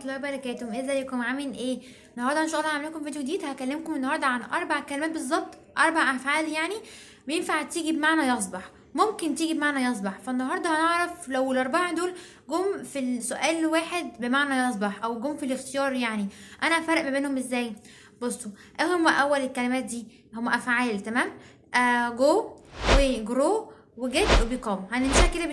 الله وبركاته. ازيكم عاملين ايه؟ النهارده ان شاء الله هعمل لكم فيديو جديد. هكلمكم النهارده عن 4 كلمات بالظبط، 4 افعال يعني بينفع تيجي بمعنى يصبح، ممكن تيجي بمعنى يصبح. فالنهارده هنعرف لو ال4 دول جم في السؤال الواحد بمعنى يصبح او جم في الاختيار، يعني انا فرق ما بينهم ازاي. بصوا، ايه هما اول الكلمات دي؟ هما افعال، تمام؟ جو وجرو وجيت وبيكم. هنمشيها كده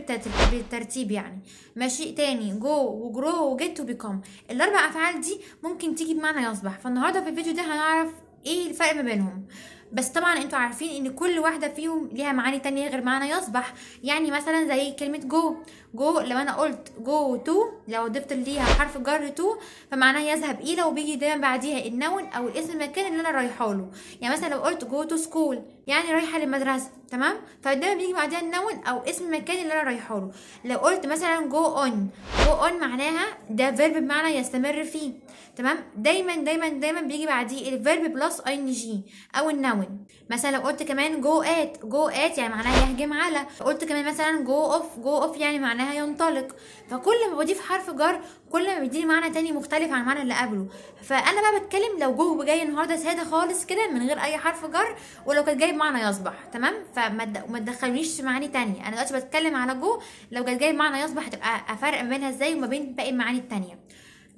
بالترتيب يعني. ماشي، تاني جو وجرو وجيت وبيكم. ال4 افعال دي ممكن تيجي بمعنى يصبح. فالنهارده في الفيديو ده هنعرف ايه الفرق ما بينهم. بس طبعا انتوا عارفين ان كل واحدة فيهم ليها معاني تانية غير معنى يصبح. يعني مثلا زي كلمة جو. جو لو انا قلت جو تو، لو ضفت ليها حرف جر تو، فمعناه يذهب الى، وبيجي دايما بعديها النون او الاسم المكان اللي انا رايحه له. يعني مثلا لو قلت جو تو سكول يعني رايحه للمدرسه، تمام؟ فدايما بيجي بعدها النون او اسم المكان اللي انا رايحه له. لو قلت مثلا جو اون، جو اون معناها ده فيرب بمعنى يستمر فيه، تمام؟ دايما دايما دايما بيجي بعديه الفيرب بلس اي ان جي او النون. مثلا لو قلت كمان جو ات، جو ات يعني معناها يهجم على. قلت كمان مثلا جو اوف، جو اوف يعني معناها ينطلق. فكل ما بضيف حرف جر كل ما بيديني معنى تاني مختلف عن المعنى اللي قبله. فانا بقى بتكلم لو جو جاي النهارده ساده خالص كده من غير اي حرف جر، ولو كانت جايب معنى يصبح، تمام؟ ما تدخلونيش في معاني تانية. انا دلوقتي بتكلم على جو، لو كانت جايب معنى يصبح هتبقى افرق ما بينها ازاي وما بين باقي المعاني التانية.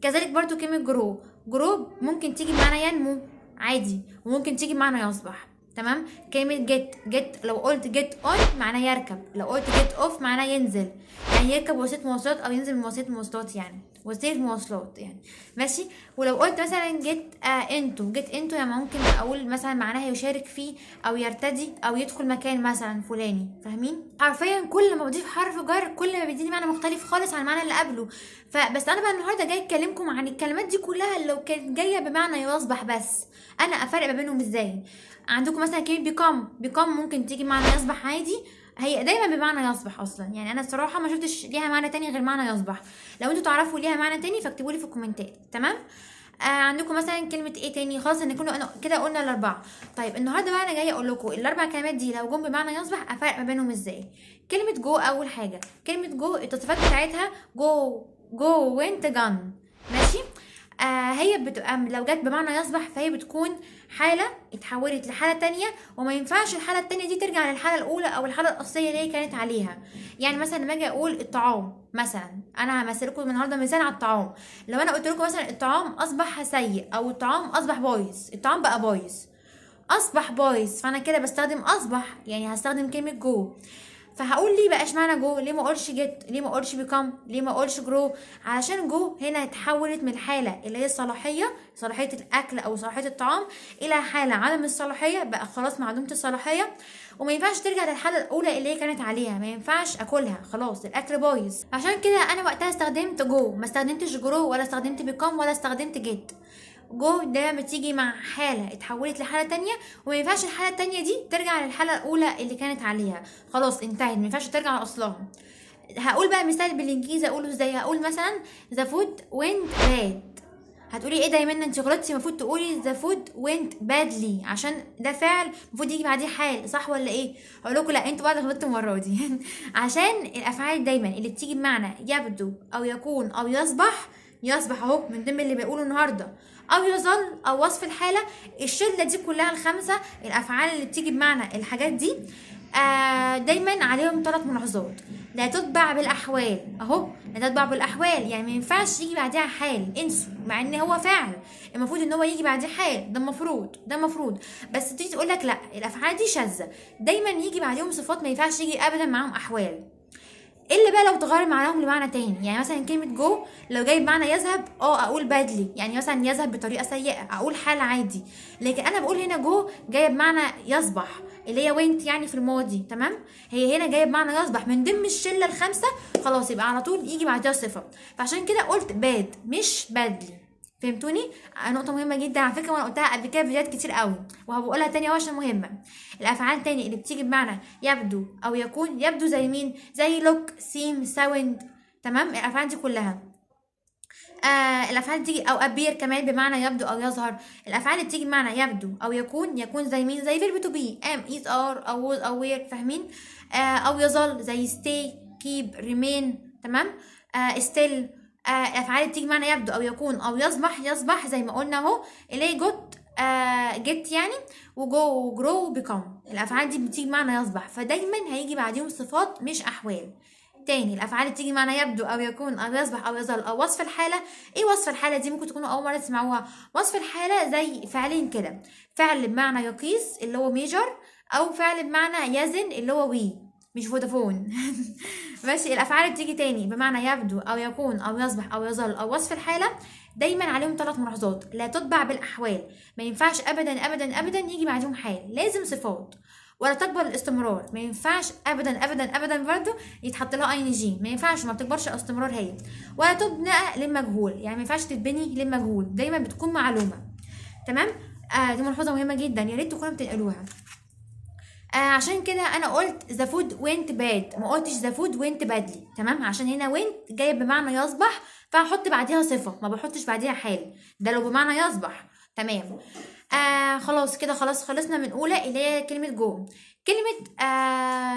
كذلك برضو كلمة جرو. جرو ممكن تيجي بمعنى ينمو عادي، وممكن تيجي بمعنى يصبح، تمام؟ كلمة جيت، جيت لو قلت جيت اون معناه يركب، لو قلت جيت اوف معناه ينزل، يعني يركب وسيلة مواصلات او ينزل من وسيلة مواصلات، يعني وسيلة مواصلات يعني. ماشي. ولو قلت مثلا جيت انتو، جيت انتو يعني ممكن اقول مثلا معناها يشارك فيه او يرتدي او يدخل مكان مثلا فلاني. فاهمين؟ حرفيا كل ما بضيف حرف جر كل ما بيديني معنى مختلف خالص عن المعنى اللي قبله. فبس انا بقى النهارده جاي اتكلمكم عن الكلمات دي كلها لو كانت جايه بمعنى يصبح بس، انا افرق ما بينهم ازاي. عندكم مثلا كلمه بيكم، بيكم ممكن تيجي بمعنى يصبح عادي، هي دايما بمعنى يصبح اصلا. يعني انا الصراحه ما شفتش ليها معنى تاني غير معنى يصبح. لو انتوا تعرفوا ليها معنى تاني فاكتبوا لي في الكومنتات، تمام؟ عندكم مثلا كلمه ايه تاني؟ خلاص ان كنا كده قلنا ال4. طيب النهارده بقى انا جايه اقول لكم ال4 كلمات دي لو جم بمعنى يصبح افرق ما بينهم ازاي. كلمه جو، اول حاجه كلمه جو التصريفات بتاعتها جو، جو وينت جان. ماشي. هي بتبقى لو جت بمعنى يصبح فهي بتكون حالة اتحولت لحالة تانية، وما ينفعش الحالة التانية دي ترجع للحالة الأولى أو الحالة الأصلية اللي هي كانت عليها. يعني مثلا لما أجي أقول الطعام مثلا، أنا همثل لكم النهاردة مثال على الطعام. لو أنا قلت لكم مثلا الطعام أصبح سيء أو الطعام أصبح بايظ، الطعام بقى بايظ، أصبح بايظ، فأنا كده بستخدم أصبح، يعني هستخدم كلمة جو. فهقول ليه بقى اشمعنى جو؟ ليه ما اقولش جيت؟ ليه ما اقولش بيكم؟ ليه ما اقولش جرو؟ علشان جو هنا اتحولت من الحاله اللي هي الصلاحيه، صلاحيه الاكل او صلاحيه الطعام، الى حاله عدم الصلاحيه، بقى خلاص معدومه الصلاحيه، وما ينفعش ترجع للحاله الاولى اللي هي كانت عليها، ما ينفعش اكلها، خلاص الاكل بايظ. عشان كده انا وقتها استخدمت جو، ما استخدمتش جرو ولا استخدمت بيكم ولا استخدمت جيت. جو دايما بتيجي مع حالة اتحولت لحالة تانية، وما ينفعش الحالة التانية دي ترجع للحالة الأولى اللي كانت عليها، خلاص انتهت، ما ينفعش ترجع لأصلها. هقول بقى مثال بالإنجليزي أقوله ازاي. هقول مثلا the food went bad. هتقولي ايه ده يا منى انت غلطتي، المفروض تقولي the food went badly عشان ده فعل المفروض يجي بعديه حال، صح ولا ايه؟ هقول لكم لا، انتوا بقى اللي غلطتوا المره دي. عشان الافعال دايما اللي بتيجي بمعنى يبدو او يكون او يصبح، يصبح اهو من ضمن اللي بيقوله النهارده، او يظل او وصف الحاله، الشله دي كلها ال5 الافعال اللي بتيجي بمعنى الحاجات دي دايما عليهم 3 ملاحظات. لا تتبع بالاحوال، اهو لا تتبع بالاحوال يعني ما ينفعش يجي بعدها حال، انسوا، مع ان هو فعل المفروض ان هو يجي بعديه حال، ده المفروض، ده المفروض. بس تيجي تقول لك لا الافعال دي شاذه، دايما يجي بعدهم صفات، ما ينفعش يجي ابدا معاهم احوال، الا بقى لو تغير معناهم لمعنى تاني. يعني مثلا كلمه جو لو جاي بمعنى يذهب اقول بادلي، يعني مثلا يذهب بطريقه سيئه اقول حال عادي. لكن انا بقول هنا جو جايه بمعنى يصبح اللي هي وينت يعني في الماضي، تمام؟ هي هنا جايه بمعنى يصبح من ضمن الشله ال5، خلاص يبقى على طول يجي بعدها صفه. فعشان كده قلت باد مش بادلي. فهمتوني؟ نقطة مهمة جدا على فكرة، وانا قلتها قبل كده في فيديوهات كتير قوي، وهبقولها تاني اهو عشان مهمة. الافعال تاني اللي بتيجي بمعنى يبدو او يكون، يبدو زي مين؟ زي لوك، سيم، ساوند، تمام؟ الافعال دي كلها الافعال تيجي او ابير كمان بمعنى يبدو او يظهر. الافعال اللي بتيجي بمعنى يبدو او يكون، يكون زي مين؟ زي فيرب تو بي، ام، ايز، ار، او ووز، او وير، فاهمين؟ او يظل زي stay، keep، remain، تمام؟ still، الافعال اللي بتيجي بمعنى يبدو او يكون او يصبح زي ما قلنا اهو، اللي هي جت يعني، وجو وجرو وبيكم. الافعال دي بتيجي بمعنى يصبح، فدايما هيجي بعديهم صفات مش احوال. تاني، الافعال اللي بتيجي بمعنى يبدو او يكون او يصبح او يظل او وصف الحاله. ايه وصف الحاله دي؟ ممكن تكونوا اول مره تسمعوها. وصف الحاله زي فعلين كده، فعل بمعنى يقيس اللي هو ميجر، او فعل بمعنى يزن اللي هو وي، مش فودافون. ماشي. الافعال اللي بتيجي تاني بمعنى يبدو او يكون او يصبح او يظل او وصف الحاله، دايما عليهم 3 ملاحظات: لا تتبع بالاحوال، ما ينفعش ابدا ابدا ابدا يجي بعدهم حال، لازم صفات. ولا تقبل الاستمرار، ما ينفعش ابدا ابدا ابدا برضو يتحط لها اي ان جي، ما ينفعش، ما بتكبرش استمرار هي. ولا تبنى للمجهول، يعني ما ينفعش تتبني للمجهول، دايما بتكون معلومه. تمام. دي ملحوظه مهمه جدا، يا ريت تكونوا بتنقلوها. عشان كده انا قلت the food went bad، ما قلتش the food went badly. تمام، عشان هنا went جايه بمعنى يصبح، فهحط بعديها صفه، ما بحطش بعديها حال، ده لو بمعنى يصبح. تمام. خلاص كده، خلاص خلصنا من اولى اللي هي كلمه جو. كلمه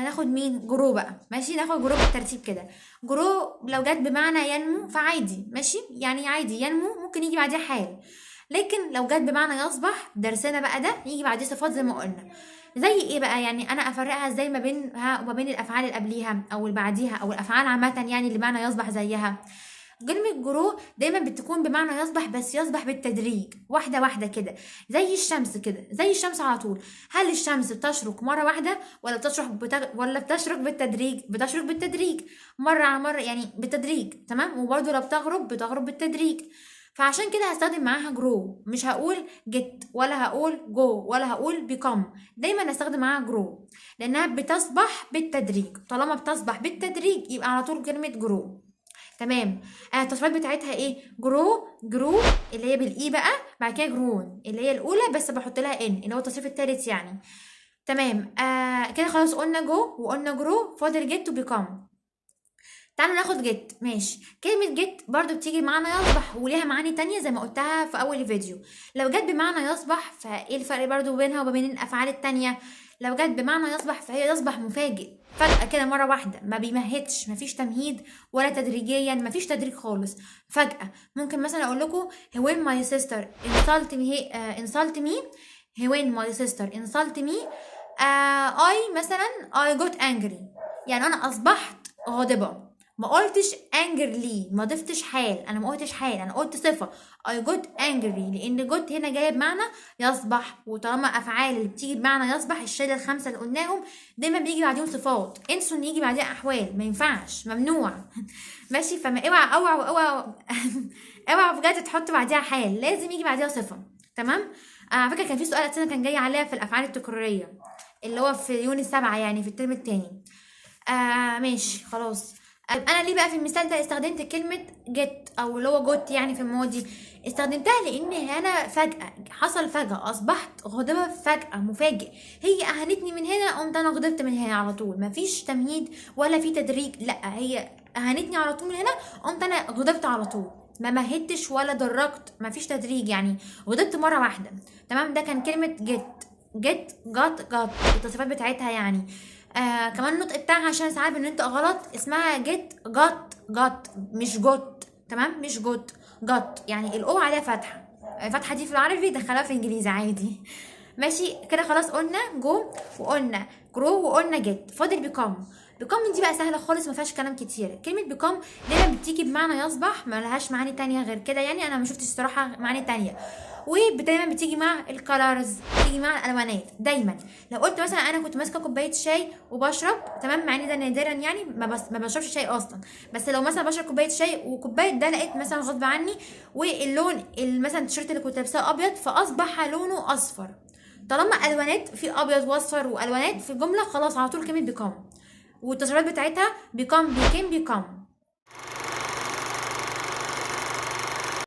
ناخد مين؟ جرو بقى. ماشي، ناخد جرو بالترتيب كده. جرو لو جت بمعنى ينمو فعادي، ماشي، يعني عادي ينمو، ممكن يجي بعديها حال. لكن لو جت بمعنى يصبح، درسنا بقى ده، يجي بعديه صفات زي ما قلنا. زي ايه بقى؟ يعني انا افرقها ازاي ما بينها وما بين الافعال اللي قبليها او اللي بعديها، او الافعال عامه يعني اللي بمعنى يصبح زيها. كلمة جرو دايما بتكون بمعنى يصبح، بس يصبح بالتدريج، واحدة واحدة كده، زي الشمس كده، زي الشمس على طول. هل الشمس بتشرق مرة واحدة، ولا بتشرق بالتدريج؟ بتشرق بالتدريج، مرة على مرة، يعني بالتدريج. تمام. وبرده لو بتغرب بالتدريج. فعشان كده هستخدم معاها جرو، مش هقول جيت ولا هقول جو ولا هقول بيكم، دايما هستخدم معاها جرو، لانها بتصبح بالتدريج. طالما بتصبح بالتدريج يبقى على طول كلمة جرو. تمام. التصريفات بتاعتها ايه؟ جرو اللي هي بالاي بقى، بعد كده جرون اللي هي الاولى بس بحط لها ان، اللي هو التصريف الثالث يعني. تمام. كده خلاص قلنا جو وقلنا جرو، فاضل جيت وبيكم. تعالوا ناخد جيت. ماشي. كلمة جيت برضو بتيجي بمعنى يصبح وليها معاني تانية زي ما قلتها في أول الفيديو. لو جت بمعنى يصبح، فايه الفرق برضو بينها وبين الأفعال التانية؟ لو جت بمعنى يصبح فهي يصبح مفاجئ، فجأة كده مرة واحدة، ما بيمهدش، مفيش تمهيد ولا تدريجيا، مفيش تدريج خالص، فجأة. ممكن مثلا أقول لكم when my sister insult me when my sister insult me I مثلا I got angry، يعني أنا أصبحت غاضبة. ما قلتش angrily، ما ضفتش حال، انا ما قلتش حال، انا قلت صفه I got angry، لان got هنا جايه بمعنى يصبح. وطالما افعال اللي بتيجي بمعنى يصبح، الشله الخمسه اللي قلناهم، دايما بيجي بعديهم صفات. انسوا ان يجي بعديها احوال، ما ينفعش، ممنوع. ماشي. فما اوعى اوعى بجد تحط بعديها حال، لازم يجي بعديها صفه. تمام. على فكره كان في سؤال اساسا كان جاي عليها في الافعال التكراريه، اللي هو في يونس 7 يعني في الترم الثاني. ماشي خلاص. انا ليه بقى في المثال ده استخدمت كلمه جيت او اللي هو جوت يعني في الماضي؟ استخدمتها لان انا فجاه حصل، فجاه اصبحت غاضبه، فجاه مفاجئ. هي اهانتني من هنا، قمت انا غضبت من هنا على طول، مفيش تمهيد ولا في تدريج، لا، هي اهانتني على طول من هنا، قمت انا غضبت على طول، ما مهدتش ولا درجت، مفيش تدريج، يعني غضبت مره واحده. تمام. ده كان كلمه جيت جات التصريفات بتاعتها يعني. كمان النطق بتاعها عشان ساعات بننطق غلط، اسمها جيت جات مش جوت. تمام، مش جوت، جات، يعني الاو عليها فتحه. الفتحه دي في العربي دخلها في الانجليزي عادي. ماشي كده خلاص. قلنا جو وقلنا جرو وقلنا جيت، فاضل بيكم. بيكم دي بقى سهله خالص، ما فيهاش كلام كتير. كلمه بيكم دايما بتيجي بمعنى يصبح، ما لهاش معاني تانية غير كده، يعني انا ما شفتش الصراحه معاني تانية. ودايما بتيجي مع الكالرز، بتيجي مع الالوانات دايما. لو قلت مثلا انا كنت ماسكه كوبايه شاي وبشرب، تمام، مع ان ده نادرا يعني ما بشربش شاي اصلا، بس لو مثلا بشرب كوبايه شاي وكوبايه ده لقيت مثلا غصب عني واللون مثلا التيشيرت اللي كنت لابساه ابيض، فاصبح لونه اصفر. طالما الوانات في ابيض واصفر والوانات في الجمله، خلاص على طول كلمه بيكم، والتصريفات بتاعتها بيكم